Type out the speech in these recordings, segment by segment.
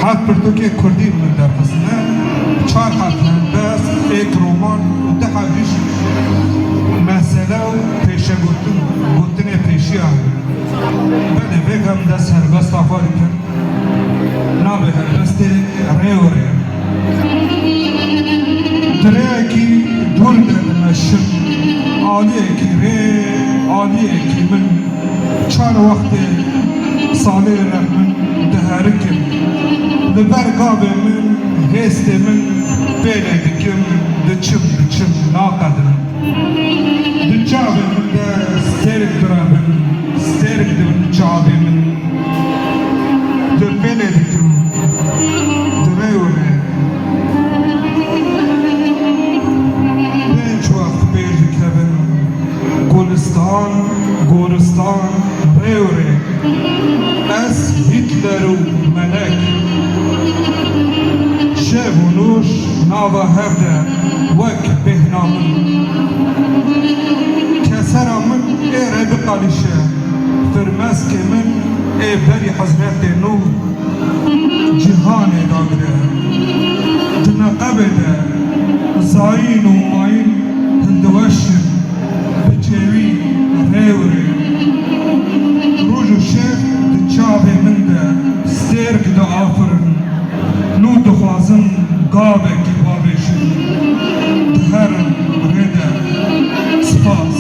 hat pertuke Kurdî min derxistine, çar hatine bes, ek roman, daha diş mesele û pêşegotin, gotinê pêşiya belê vêgem de serbest ava dikin, navê helbestê rêwirê. Dirêyekî dûr de dimeşin, aliyekî rê, aliyekî min çar wextê salê re min diherikim, li ber gavê min hêstê min pêlê dikim, diçim naqedirim. Di çavê min de stêrek dirabin, stêrek dibin çavê min, li pêlê dikim, di rêwirê. Pênc wext pêş dikevin, goristan, rêwirê. Ez Hitler û melek, şev û nûş nava hev de wek bêhna min. Kesera min êre biqalîşe, firmeskê min ê berî hezretê nû cîhanê dagire. Di neqebê de zayîn û mayîn hindiweşin, bi çêwî rêwirê. Roj û şev di çavê min de stêrk diafirin, nû dixwazin gavekî bavêjin. Diherin rê de spas.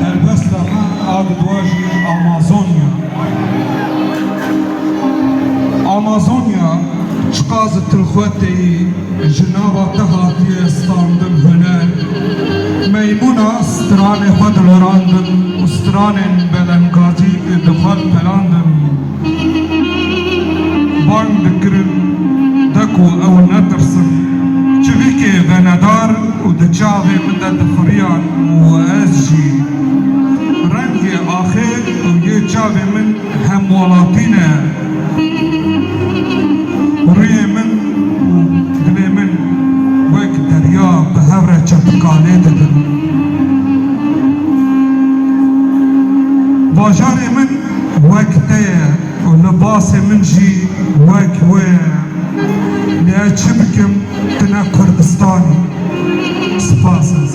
Helbesta me a didwajî Amazonya. Amazonya çiqaz tilxwetê ji nava te hatiye standin huner. Meymûna stranê xwe dilorandin û stranên belengazî di xwe pelandin. Bang dikirin de ku ew netirsin, çivîkê venedar û di çavê min de dixuriyan û ez jî. Rengê axêr û yê çavê min hemwelatî ne. Rêyê min û dilê min wek derya bi hev re çepikanê didin. Bajarê min wek te ye û libasê min jî wek wê ye. Lê çi bikim tu ne Kurdistanî. Spas ez.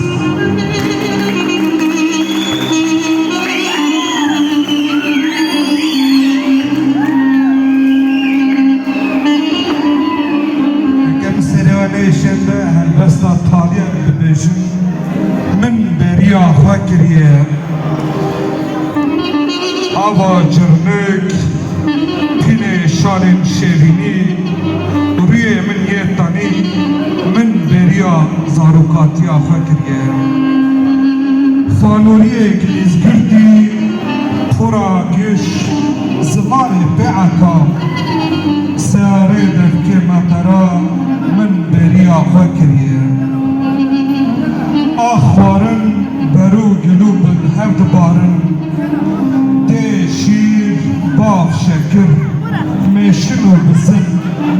Şende helbesta taliye dibêjin, min beriya xwe kiriye. Ava cirnik, pînê şalên şêvînî, rûyê min yê tenî, min beriya zarokatiya xwe kiriye. Fanûriyê gilîzgirdî, pura giş, zimanê pêeka, seyarê devkê meqera, min beriya xwe kiriye. Ah xwarin berû gilû bin hev dibarin, dê şîr bav şekir, mêşin û bizin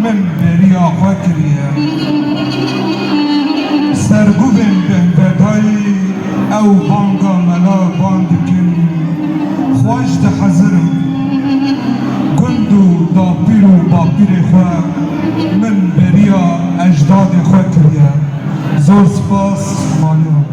min beriya xwe kiriye. Serguvên bênvedayî ew banga mela ban dikin, xweş dihezirin, gund û dapîr û bapîrê xwe min beriya ecdadê xwe kiriye. Zor spas, maliyam.